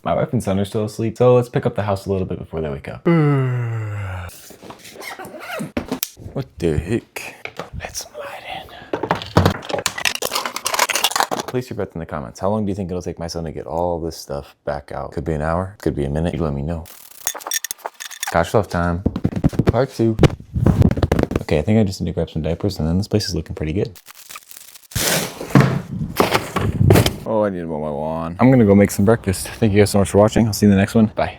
My wife and son are still asleep, so let's pick up the house a little bit before they wake up. What the heck? Let some light in. Place your bets in the comments. How long do you think it'll take my son to get all this stuff back out? Could be an hour, could be a minute. You let me know. Couch love time. Part 2. Okay, I think I just need to grab some diapers and then this place is looking pretty good. Oh, I need to mow my lawn. I'm gonna go make some breakfast. Thank you guys so much for watching. I'll see you in the next one. Bye.